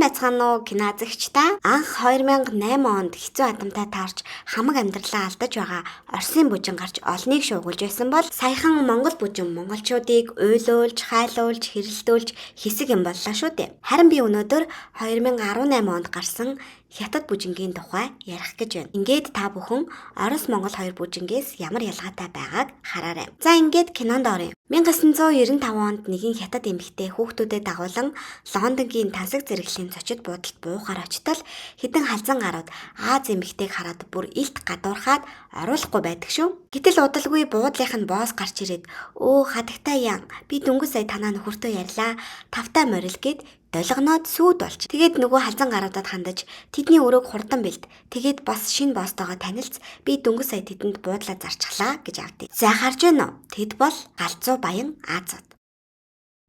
байцгаана уу кино азагчдаа. Анх 2008 онд хэцүү атамтай таарч хамаг амьдралаа алдаж байгаа Оросын бүжин гарч олныг шуугуулж байсан бол саяхан Монгол бүжин монголчуудыг уйлуулж, хайлуулж, хэрэлдүүлж хэсэг юм боллоо шүү дээ. Харин би өнөөдөр 2018 онд гарсан Хятад бүжингийн тухай ярих гэж байна. Ингээд та бүхэн Орос Монгол хоёр бүжингээс ямар ялгаатай байгааг хараарай. За ингээд кинонд оръё. 1995 онд нэгэн Хятад эмэгтэй хүүхдүүдэд дагуулan Лондонгийн тансаг зэрэглэлийн зочид буудалд буухаар очтол хэдэн халзан гарууд Аз эмэгтэйг хараад бүр илт гадуурхаад оруулахгүй байдаг шүү. Гэтэл удалгүй буудлынх нь босс гарч ирээд "Өө хатагтай яан, би дөнгөж сая танаа нөхөртөө ярьлаа. Тавтай морил гэд долгоноод сүйд болж. Тэгээд нөгөө халзан гаруудад хандаж тэдний өрөөг хурдан бэлд. Тэгээд бас шинэ босстойгоо танилцс би дөнгөж сая тэдэнд буудлаа зарчглаа гэж авдээ. За харж байна уу? Тэд бол галзуу баян Азууд.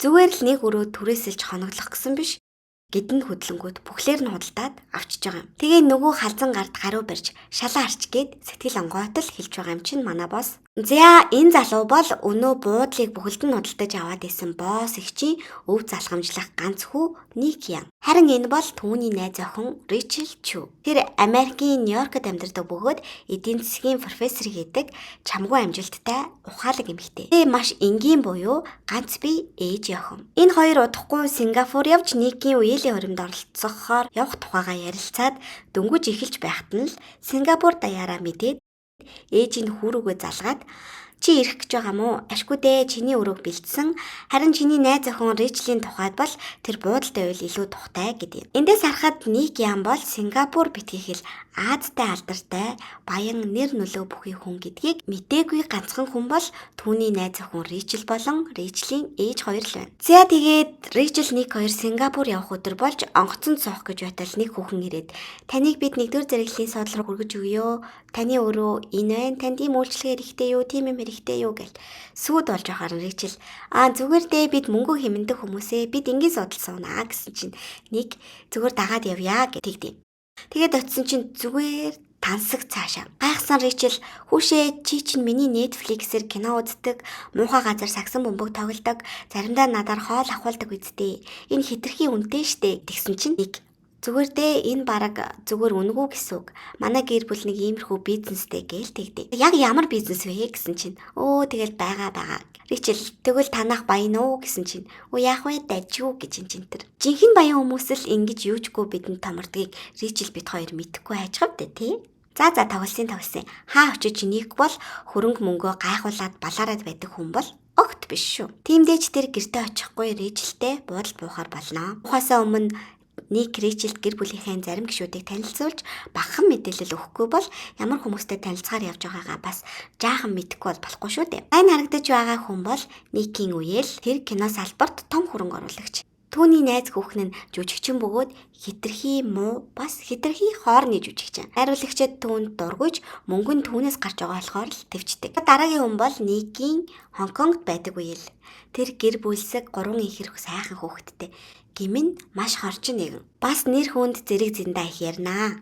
Зүгээр л нэг өрөө түрээсэлж хоноглох гэсэн биш. Гэдэнд хөдлөнгүүд бүхлээр нь худалдаад авчиж байгаа юм. Тэгээ нөгөө халзан гард гаруу барьж шалаа арч гээд сэтгэл онгойтол хэлж байгаа юм чинь манай босс. За энэ залуу бол өнөө буудлыг бүхэлд нь худалдаж аваад исэн босс ихчийн өв залхамжлах ганц хүү Ник Ян. Харин энэ бол түүний найз охин Ричел Чу. Тэр Америкийн Нью-Йоркд амьдардаг бөгөөд эдийн засгийн профессор хийдэг чамгүй амжилттай ухаалаг эмэгтэй. Тэгээ маш энгийн буюу ганц бие ээж охин. Энэ хоёр удахгүй Сингапур явж Никийн үеэлийн хуримд оролцохоор явах тухайгаа ярилцаад дөнгөж эхэлж байхад нь л Сингапур даяараа мэдээд ээжийн хүүрүүгээ залгаад чи ирэх гэж байгаа мó? Ашгүй дээ, чиний өрөөг бэлдсэн. Харин чиний найз охин Ричлийн тухайд бол тэр буудалтай үйл илүү тухтай гэдэг. Эндээс харахад Ник Ян бол Сингапур битгийхэл Азтай алдартай баян нэр нөлөө бүхий хүн гэдгийг мдээгүй ганцхан хүн бол түүний найз охин Ричл болон Ричлийн ээж хоёр л байна. За тэгээд Ричл Ник хоёр Сингапур явах өдөр болж онгоцонд суух гэж байтал нэг хүүхэн ирээд таныг бид нэгдүгээр зэрэглэлийн суудлаар хүргэж өгье. Таны өрөө энэ байна. Танд ийм үйлчлэгээ хэрэгтэй юу? Тим юм хэрэгтэй юу гэл сүйд болж байхаар Ричл зүгээр дээ бид мөнгө хэмндэг хүмүүсээ бид ингийн судал суунаа гэсэн чинь нэг зүгээр дагаад явъя гэдэг. Тэгээд очисон чинь зүгээр тансаг цаашаа. Гайхсан Ричл хүүшээ чи чинь миний Netflix-ээр кино үздэг, муухай газар сагсан бөмбөг тоглодог, заримдаа надаар хоол авахулдаг үсттэй. Энэ хитрхи үнэтэй штэ тэгсэн чинь нэг зүгээр дээ энэ бараг зүгээр үнэгүй гэсэн үг. Манай гэр бүл нэг иймэрхүү бизнестэй гээл тэгдэ. Яг ямар бизнес вэ гэсэн чинь өө тэгэл байгаа. Ричл тэгвэл танах баян уу гэсэн чинь өө яах вэ дажгүй гэж энэ тэр. Жинхэнэ баян хүмүүс л ингэж юучгүй бидэнд томордгийг Ричл бит хоёр мэдэхгүй хайчгавдэ тий. За тоглосон. Хаа очиж Ник бол хөрөнгө мөнгөө гайхуулаад балаарад байдаг хүн бол огт биш шүү. Тиймдээч тэр гэртээ очихгүй Ричлтэй буудал буухаар болно. Ухаасаа өмнө Ник Ричл гэр бүлийнхээ зарим гишүүдийг танилцуулж багахан мэдээлэл өгөхгүй бол ямар хүмүүстэй танилцахаар явж байгаагаа бас жаахан мэдэхгүй бол болохгүй шүү дээ. Энэ харагдаж байгаа хүн бол Никийн үеэл тэр кино салбарт том хөрөнгө оруулагч. Түүний найз хүүхэн нь жүжигчин бөгөөд хитрхи муу бас хитрхи хоорны жүжигчин. Найруулагчид түүнд дургуйж мөнгө нь түүнээс гарч байгаа болохоор л төвчдөг. Дараагийн хүн бол Никийн Хонконгт байдаг үеэл. Тэр гэр бүлсэг 3 ихэрх сайхан хүүхэдтэй. Гимн маш хорчин нэгэн. Бас нэр хүнд зэрэг зэндаа их ярнаа.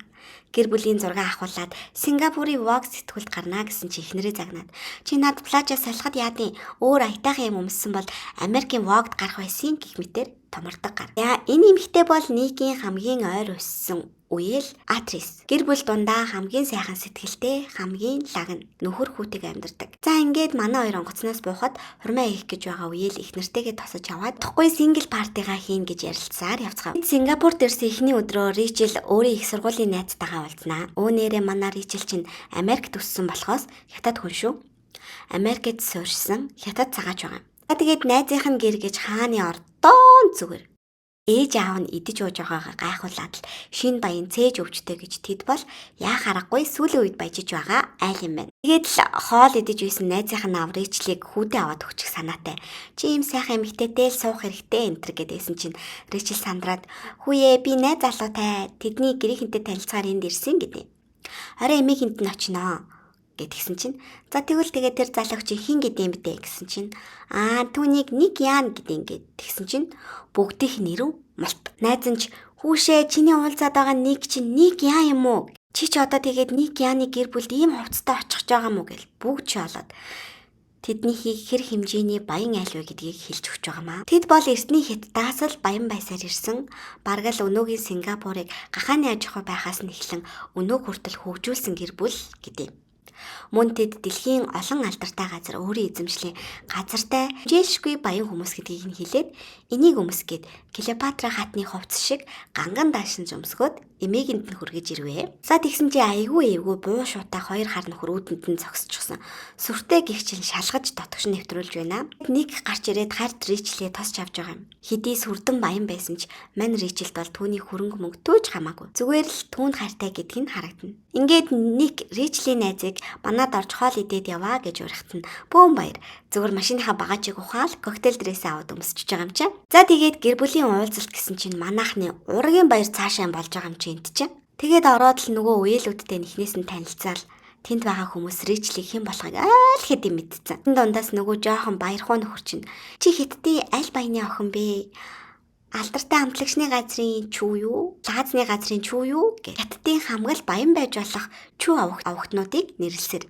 Гэр бүлийн зураг авахуулаад Сингапурын Vogue сэтгүүлд гарнаа гэсэн чи ихнэрээ загнаад чи над плажа салхад яадын өөр аятайхан юм өмссөн бол Америкийн Vogue-д гарах байсан гэх мэтэр томордог гар. Яа энэ эмэгтэй бол Никийн хамгийн ойр өссөн үеэл актрис. Гэр бүл дундаа хамгийн сайхан сэтгэлтэй, хамгийн лагна нөхөр хүүтэйг амьдардаг. За ингээд манай хоёр онгоцноос буухад хурмаа хийх гэж байгаа үеэл их нэртэйгээ тосож аваад тухгүй сингл партигаа хийн гэж ярилцсаар явцгаав. Сингапурт ирсэн эхний өдрөө Ричл өөрийн их сургуулийн найзтайгаа уулзнаа. Нэрээ манай Ричл чинь Америкт өссөн болохоос хятад хүн шүү. Америкт суурьсан хятад цагаач байгаа. Тэгээд найзынх нь гэр гэж хааны ордоон зүгээр. Ээж аав нь идэж ууж байгаагаа гайхуулаад л шинэ баян цээж өвчтэй гэж тэд бол яах аргагүй сүүлийн үед баяжиж байгаа айл юм байна. Тэгээд л хоол идэж үйсэн найзынх нь аав Ричлийг хүүдээ аваад өгчих санаатай. Чи ийм сайхан эмэгтэйтэй л суух хэрэгтэй энтэр гэдээсэн чинь Ричл сандраад хүүе би найз залуутай тэдний гэрийнхэнтэй танилцахаар энд ирсэн гэдэг. Орой эмээ хинт нь очиноо гэдгсэн чинь за тэгвэл тэгээд тэр залууч хин гэдэм бдэ гэсэн чинь түүнийг Ник Ян гэдэг тэгсэн чинь бүгдийнх нэрв мулт. Найз нь ч хүүшээ чиний уулзаад байгаа Ник чинь Ник Ян юм уу? Чи ч одоо тэгээд Ник Яны гэр бүлд ийм хувцастай очих гэж байгаа мó гэл бүгд ч олоод тэднийхийг хэр хэмжээний баян айл вэ гэдгийг хэлж өгч байгаамаа. Тэд бол эртний Хятадаас л баян байсаар ирсэн. Бараг л өнөөгийн Сингапурыг гахааны аж ахуй байхаас нь эхлэн өнөө хүртэл хөгжүүлсэн гэр бүл гэдэг. Мөн тэд дэлхийн олон алдартай газар өөрийн эзэмшлийн газартай хэмжээлшгүй баян хүмүүс гэдгийг нь хэлээд энийг өмсгээд Клеопатра хатны хувцс шиг ганган даашин зөмсгөөд эмээгэнд нь хүргэж ирвэ. За тэгсэн чи айгүй эвгүй буу шуутай хоёр хар нөхөр үүдэнд нь зогсчихсон. Сүртэй гихчил шалгаж дотгош нэвтрүүлж байна. Нэг гарч ирээд хард Ричлээ тосч авч байгаа юм. Хэдий сүрдэн баян байсан ч мань Ричэлд бол түүний хөрөнгө мөнгө төөж хамаагүй. Зүгээр л түүнд хайртай гэдг нь харагдана. Ингээд нэг Ричлийн найзыг манад орж хоол идээд яваа гэж урихт нь бөөн баяр. Зүгээр машиныхаа багажийг ухаал коктейл дээрээс аваад өмсөж байгаа юм чинь. За тэгээд гэр бүлийн уулзалт гэсэн чинь манайхны ургийн баяр цаашаа болж байгаа юм чинь энд чинь. Тэгээд ороод л нөгөө үеэлүүдтэй нэхнээс нь танилцаал тэнд байгаа хүмүүс Ричлийг хэн болохыг аль хэдийн мэдсэн. Тэнд дундаас нөгөө жоохон баярхуу нөхөр чинь чи Хятадын аль баяны охин бэ? Алдартай амтлагчны газрын чүү юу? Лаазны газрын чүү юу? Гэж Хятадын хамгал баян байж болох чүү авахтнуудыг нэрлэлсээр.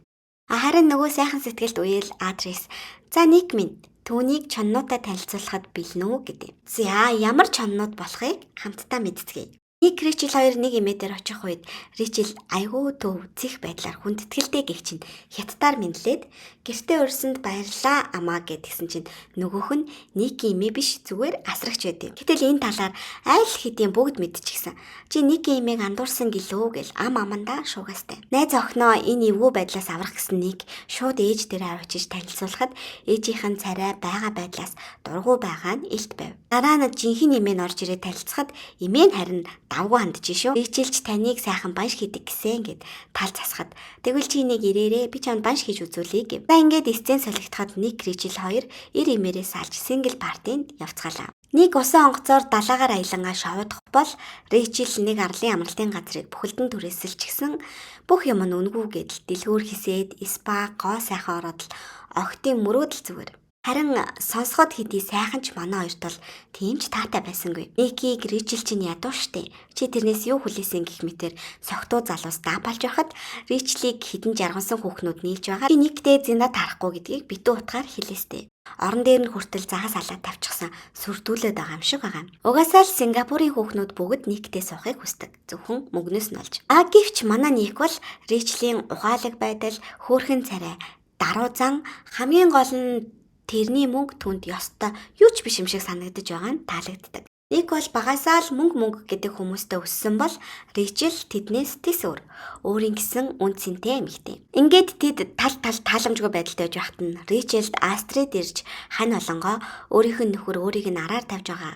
Харин нөгөө сайхан сэтгэлд үеэл адрес. За нэг минь түүнийг чоннуудаа танилцуулахад бэлнэ үү гэдэг. За ямар чоннууд болохыг хамтдаа мэдцгээе. Нэг Ричл хоёр нэг эмээ дээр очих үед Ричл айгүй төв зих байдлаар хүндэтгэлтэй гих чинь хятадаар мэдлээд гэртээ урьсанд баярлаа амаа гэдгсэн чинь нөгөөх нь Ники эмээ биш зүгээр асрагч байд юм. Гэтэл энэ талаар аль хэдийн бүгд мэдчихсэн. Чи Ники эмээг андуурсан гэлөө гэл ам амандаа шуугастай. Найз охиноо энэ эвгүй байдлаас аврах гэсэн нэг шууд ээж дээрээ авчиж танилцуулахад ээжийнх нь царай байгаа байдлаас дургу байгаа нь илт байв. Дараа нь жинхэнэ эмээ нь орж ирээд танилцахад эмээ нь харин давгүй хандж шүү. Ричэлч таныг сайхан банш хийдэг гэсэн гэд тал засахад тэгвэл чи нэг ирээрээ би чамд банш хийж үзүүлье гэв. За ингээд сцен солигдоход нэг Ричл хоёр эр эмээрээ салж сингл партинд явцгаалаа. Нэг усан онгоцоор далаагаар аялангаа шавуудах бол Ричл нэг арлын амралтын газрыг бүхэлдэн түрээсэлчихсэн бүх юм нь үнгүй гэдэл дэлгүүр хисээд спа гоо сайхан ороод л огтын мөрөөдөл зүгээр. Харин сонсоход хэдий сайхан ч манай хоёрт бол тийм ч таатай байсангүй. Никийг Ричл чинь ядуу штэ. Чи тэрнээс юу хүлээсэн гэх мэтэр согтуу залуус даапалж байхад Ричлийг хідэн жаргансан хүүхнүүд нийлж байгаа. Би Никтэй зинат харахгүй гэдгийг битүү утгаар хэлээстэй. Орон дээр нь хүртэл загас алаад тавьчихсан сүрдүүлээд байгаа юм шиг байгаа. Угаасаа л Сингапурын хүүхнүүд бүгд Никтэй суухыг хүсдэг. Зөвхөн мөнгнөөс нь олж. Гэвч манай Ник бол Ричлийн ухаалаг байдал, хөөрхөн царай, даруй зан хамгийн гол нь тэрний мөнгө түнд ёстой юу ч биш юм шиг санагдаж байгаа нь таалагддаг. Ник бол багасаа л мөнгө гэдэг хүмүүстэй өссөн бол Ричл тэднээс тис өөр. Өөрийн гэсэн үн цэнтэй эмэгтэй. Ингээд тэд тааламжгүй байдалтай байж байхад нь Ричлд Астрид ирж хань олонгоо өөрийнх нь нөхөр өөрийг нь араар тавьж байгаа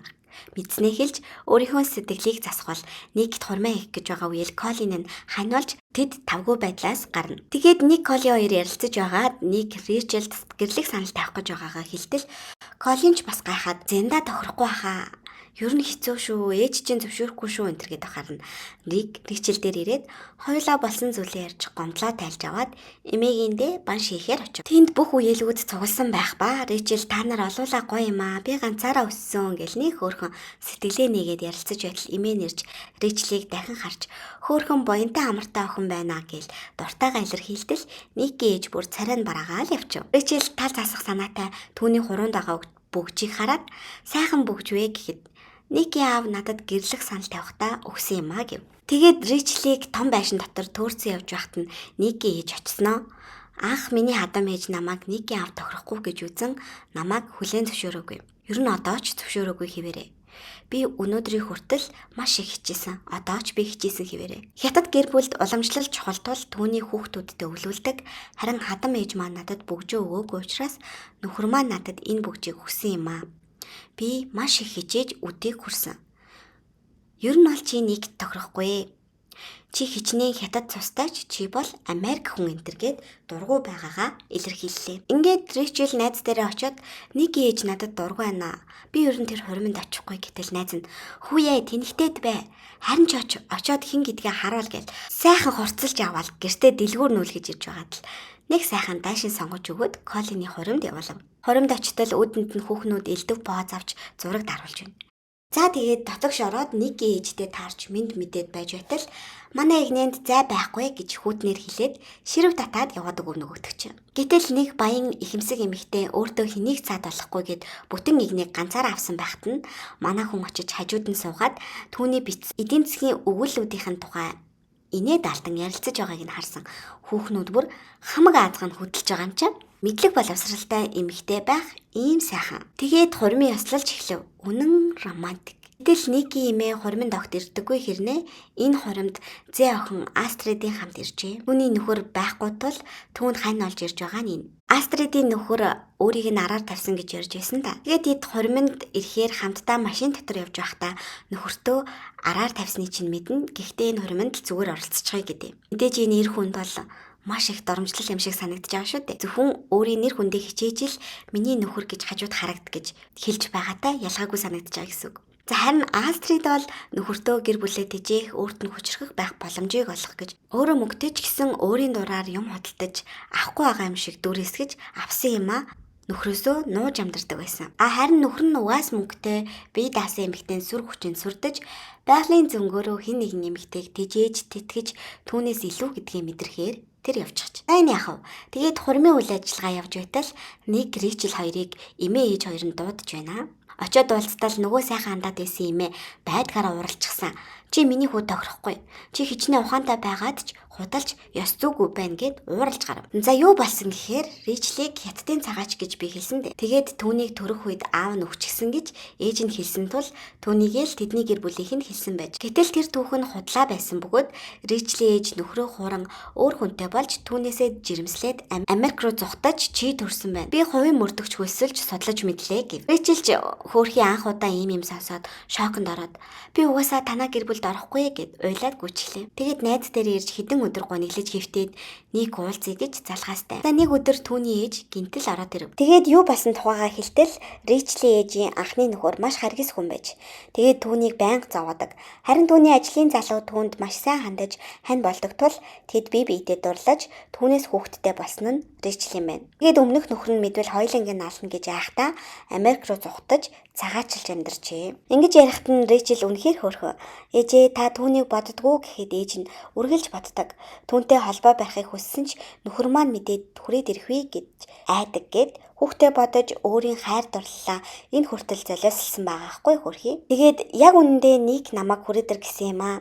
мэдснээ хэлж өөрийнхөө сэтгэлийг засахвал Никт хурмаа хийх гэж байгаа үеэл Колин нь ханьвалж тэд тавгүй байдлаас гарна. Тэгээд Ник Коли хоёр ярилцаж байгаад Ник Ричлд гэрлэх санал тавих гэж байгаагаа хэлтэл Колин ч бас гайхаад зэнда тохирохгүй хаа. Ер нь хэцүү шүү, ээж чинь зөвшөөрөхгүй шүү энэ төр гэдэг харна. Ник Ричл дээр ирээд хоёулаа болсон зүйлээ ярьж гомдлоо тайлж аваад эмээгэндээ банш хийхээр очив. Тэнд бүх үеэлгүүд цугласан байх ба Ричл та нар олуулаа гоё юм аа. Би ганцаараа өссөн гэл нэг хөөрхөн сэтгэлээ нэгээд ярилцаж байтал эмээ нэрж Ричлийг дахин харж хөөрхөн буянтай амартай охин байна гэл дуртайгаа илэрхийлтэл Никийн ээж бүр царай нь бараагаал явчив. Ричл тал засах санаатай түүний хуруунд байгаа бүгжийг хараад сайхан бүгжвэ гэхэд Никийн аав надад гэрлэх санал тавихтаа өгсөн юм а гэв. Тэгээд Ричлийг том байшин дотор төөрцөн явж байхад нь Никийн ээж очсноо. Анх миний хадам ээж намайг Никийн аав тохирохгүй гэж үзэн намайг хүлээн зөвшөөрөөгүй. Ер нь одоо ч зөвшөөрөөгүй хэвээрээ. Би өнөөдрийн хүртэл маш их хичээсэн. Одоо ч би хичээсэн хэвээрээ. Хятад гэр бүлд уламжлал чухал тул түүний хүүхдүүдтэй өвлүүлдэг. Харин хадам ээж маань надад бүгжөө өгөөгүй учраас нөхөр маань надад энэ бүгжийг өгсөн юм а. Би маш их хичээж үдийг хүрсэн. Ер нь бол чи Ник тохирохгүй. Чи хичнээн хятад цустай ч чи бол Америк хүн энтергээд дургу байгаагаа илэрхийллээ. Ингээд Ричл найз дээрээ очиод Никийн ээж надад дургу байна. Би ер нь тэр хуримд очихгүй гэтэл найз нь хүүе тэнхтээд бай. Харин ч очиод хин гэдгээ харуул гэл сайхан хурцлж аваад гэртээ дэлгүүр нүүлгэж ирж байгаад л нэг сайхан даашин сонгож өгөөд Колины хуримд явуулав. Хуримд очтол үүдэнд нь хүүхнүүд элдв поз авч зураг даруулж байна. За тэгээд дотогш ороод Никийн ээжтэй таарч мэд мэдээд байж байтал Манай игнэнд зай байхгүй гэж хүүтнэр хэлээд ширв татаад яваад өгөв нөгөөтгч. Гэтэл нэг баян ихэмсэг эмэгтэй өөртөө хэнийг цаад болохгүй гэд бүтэн игнийг ганцаараа авсан байхад нь манай хүн очиж хажууд нь суугаад түүний бич эдийн засгийн өгүүллүүдийн тухай инээд алтан ярилцаж байгааг нь харсан хүүхнүүд бүр хамаг аазган хөдөлж байгаа юм чинь. Мэдлэг боловсралтай эмэгтэй байх ийм сайхан. Тэгээд хурмын ёслолж эхлэв. Үнэн романтик. Гэтэл Никийн эмээ хуримд огт ирдэггүй хэрнээ энэ хуримд зэ охин Астридийн хамт иржээ. Түүний нөхөр байхгүй тул түүнд хань олж ирж байгаа нь энэ. Астридийн нөхөр өөрийг нь араар тавьсан гэж ярьж байсан та. Тэгээд эд хуримд ирэхээр хамтдаа машин дотор явж байхдаа нөхөртөө араар тавьсны чинь мэднэ. Гэхдээ энэ хуримд зүгээр оролцчихъя гэдэг. Мэдээж энэ эр хүнд бол маш их доромжлол юм шиг санагдаж байгаа шүү дээ. Зөвхөн өөрийн нэр хүндээ хичээж л миний нөхөр гэж хажууд харагд гэж хэлж байгаатай ялгаагүй санагдаж байгаа гэсэн үг. За харин Астрид бол нөхөртөө гэр бүлээ тэжээх, өөрт нь хүчрэх байх боломжийг олох гэж өөрөө мөнгөтэй ч гэсэн өөрийн дураар юм хөдөлтөж авахгүй байгаа юм шиг дүрээсгэж авсан юм а нөхрөөсөө нууж амдардаг байсан. Харин нөхөр нь угаас мөнгөтэй бие даасан эмэгтэй сүр хүчинд сүрдэж байгалийн зөнгөөрөө хин нэгэн эмэгтэйг тэжээж тэтгэж түүнээс илүү гэдгийг мэдрэхээр тэр явчихж. Энэ яхав. Тэгээд хурмын үйл ажиллагаа явж байтал нэг Ричел хоёрыг эмээ ээж хоёр нь дуудаж байна. Очоод уулзтал нөгөө сайхан хандаад байсан эмээ байдгаараа уралчихсан. Чи миний хүү тохирохгүй. Чи хичнээн ухаантай байгаад ч худалж ёс зүйгүй байна гэд ууралж гарав. За юу болсон гэхээр Ричлийг хятадын цагаач гэж би хэлсэн дээ. Тэгээд түүнийг төрөх үед аав нь өгчихсэн гэж ээж нь хэлсэн тул түүнийг л тэдний гэр бүлийнх нь хэлсэн байж. Гэтэл тэр түүх нь худлаа байсан бөгөөд Ричлийн ээж нөхрөө хуран өөр хүнтэй болж түүнээсээ жирэмслээд Америк руу зүхтаж чи төрсөн байна. Би хувийн мөрдөгч хөлсөлж судлаж мэдлээ гэв. Ричл ч хөөрхийн анх удаа ийм сонсоод шоконд ороод би угаасаа танаа гэр бүлд орохгүй гэд уйлаад гүйчихлээ. Тэгээд найз дээр ирж хідэн өдөр гониглож хэвтээд нэг уулзъя гэж залгаастай. За нэг өдөр түүний ээж гинтэл ороод ирэв. Тэгээд юу болсон тухайгаа хэлтэл Ричлийн ээжийн анхны нөхөр маш харгис хүн байж. Тэгээд түүнийг байнга зовоодаг. Харин түүний ажлын залуу түүнд маш сайн хандаж хань болдог тул тэд бие биедээ дурлаж түүнээс хүүхэдтэй болсон нь Ричл юм байна. Тэгээд өмнөх нөхөр нь мэдвэл хоёуланг нь ална гэж айхтаа Америк руу зүхтаж цагаачилж амьдарчээ. Ингэж ярихт нь Ричл үнэхээр хөөрхөө. Ээжээ та түүнийг боддгоо гэхэд ээж нь үргэлж боддог. Түүнтэй холбоо байхыг хүссэн ч нөхөр маань мэдээд хүрээд ирэх вэ гэж айдаг гэд хүүхдээ бодож өөрийн хайр дурлалаа энэ хүртэл золиослсон байгаа хгүй хөрхий. Тэгээд яг үнэндээ нэг намайг хүрээд ир гэсэн юм аа.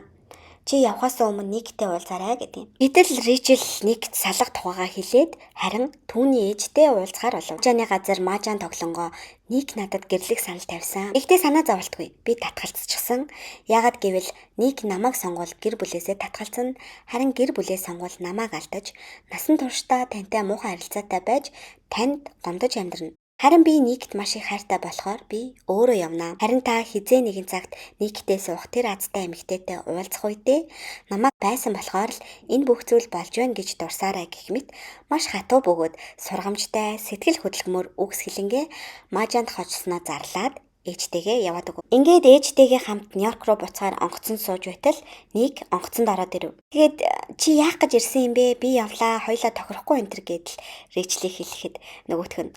Чи явхаас өмнө нэгтэй уулзаарай гэдэг. Гэтэл Ричл нэгт салах тухайгаа хэлээд харин түүний ээжтэй уулзахаар болов. Жаны газар маажаан тоглонгоо нэг надад гэрлэх санал тавьсан. Ихтэй санаа зовлтгүй. Би татгалцчихсан. Яагад гэвэл нэг намайг сонгуул гэр бүлээсээ татгалцсан. Харин гэр бүлээ сонгуул намайг алдаж насан туршдаа тантай муухай харилцаатай байж танд гомдож амьдрна. Харин би нэгт маш их хайртай болохоор би өөрөө явнаа. Харин та хизээ нэгэн цагт нэгтээ суух тэр азтай эмэгтэйтэй уулзах үедээ намайг байсан болохоор л энэ бүх зүйл болж байна гэж дурсаарай гэх мэт маш хатуу бөгөөд сургамжтай сэтгэл хөдлөмөр үгс хэлэнгээ маажаанд хожсноо зарлаад ээжтэйгээ яваад өгөв. Ингээд ээжтэйгээ хамт Нью-Йорк руу буцаар онгоцонд сууж байтал нэг онгоцонд ороод ирэв. Тэгээд чи яах гэж ирсэн юм бэ? Би явлаа, хоёлаа тохирохгүй энэ төр гэдэл Ричлийг хэлэхэд нөгөөх нь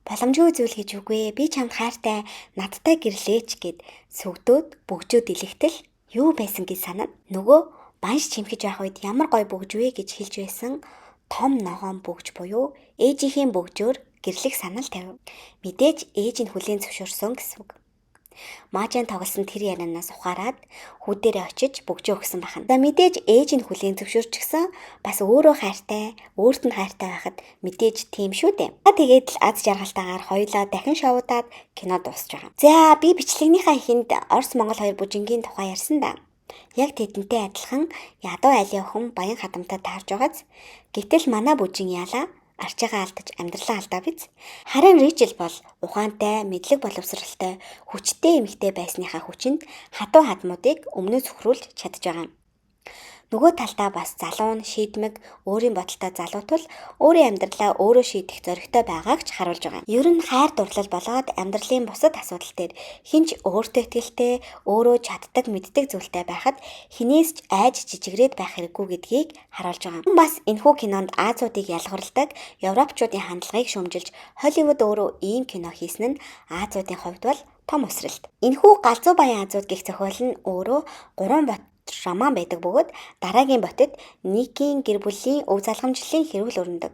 боломжгүй зүйл гэж үгүй. Би чамд хайртай, надтай гэрлээч гэд сүгдөөд бөгжөөд илэхтэл юу байсан гэж санаад нөгөө банш чимхэж байх үед ямар гой бөгжвэ гэж хэлж байсан том ногоон бөгж буюу ээжийнхээ бөгжөөр гэрлэх санал тавив. Мэдээж ээж нь хүлээн зөвшөөрсөн гэсэн үг. Маажаан тоглосон тэр ярианаас ухаарад хүүдээрээ очиж бөгжөө өгсөн бахан. За мэдээж ээж нь хүлээн зөвшөөрчихсөн бас өөрөө хайртай, өөрт нь хайртай байхад мэдээж тийм шүү дээ. Тэгээд л аз жаргалтайгаар хоёулаа дахин шоудаад кино дуусч байгаа. За би бичлэгнийхаа эхэнд Орос Монгол хоёр бүжингийн тухай ярьсан да. Яг тэдэнтэй адилхан ядуу айлын охин баян хадамтай таарж байгааз. Гэтэл манай бүжин яалаа арчаагаа алдаж амьдралаа алдаа биз. Харин Ричл бол ухаантай, мэдлэг боловсралтай, хүчтэй эмэгтэй байсныхаа хүчинд хатуу хадмуудыг өмнө зөвхрүүлж чадж байгаа юм. Нөгөө талдаа бас залуу нь шийдмэг, өөрийн бодолтой залуу тул өөрийн амьдралаа өөрөө шийдэх зоригтой байгааг ч харуулж байгаа юм. Ер нь хайр дурлал болоод амьдралын бусад асуудал дээр хинч өөртөө итгэлтэй, өөрөө чаддаг, мэддэг зүйлтэй байхад хинээс ч айж жижигрээд байх хэрэггүй гэдгийг харуулж байгаа юм. Бас энэхүү кинонд Азиудыг ялгарладаг, Европчуудын хандлагыг шөмжилж Холливуд өөрөө ийм кино хийсэн нь Азиудын хувьд бол том өсрэлт. Энэхүү галзуу баян Азиуд гэх зохиол нь өөрөө 3 роман байдаг бөгөөд дараагийн ботод Никийн гэр бүлийн өв залгамжлалын хэрүүл өрнөдөг.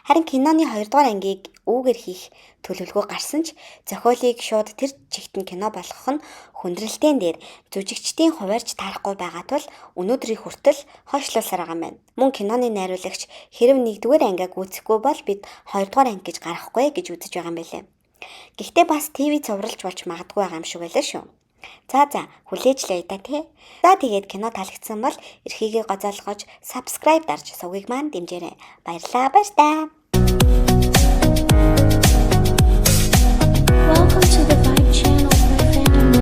Харин киноны 2 дугаар ангийг үүгээр хийх төлөвлөгөө гарсан ч зохиолыг шууд тэр чигт нь кино болгох нь хүндрэлтийн дээр жүжигчдийн хуваарьж таарахгүй байгаа тул өнөөдрийн хүртэл хойшлуулсаар байгаа юм байна. Мөн киноны найруулагч хэрэв 1-р ангиаг үүсэхгүй бол бид 2-р анги гэж гаргахгүй гэж үзэж байгаа юм байлээ. Гэхдээ бас ТV цувралж болж магадгүй байгаа юм шиг байлаа шүү. За хүлээж лээ да тий. За тэгээд кино таалагдсан бол эрхийгээ гоцоолгож subscribe дарж сувгийг маань дэмжээрэй. Баярлалаа баяр таа.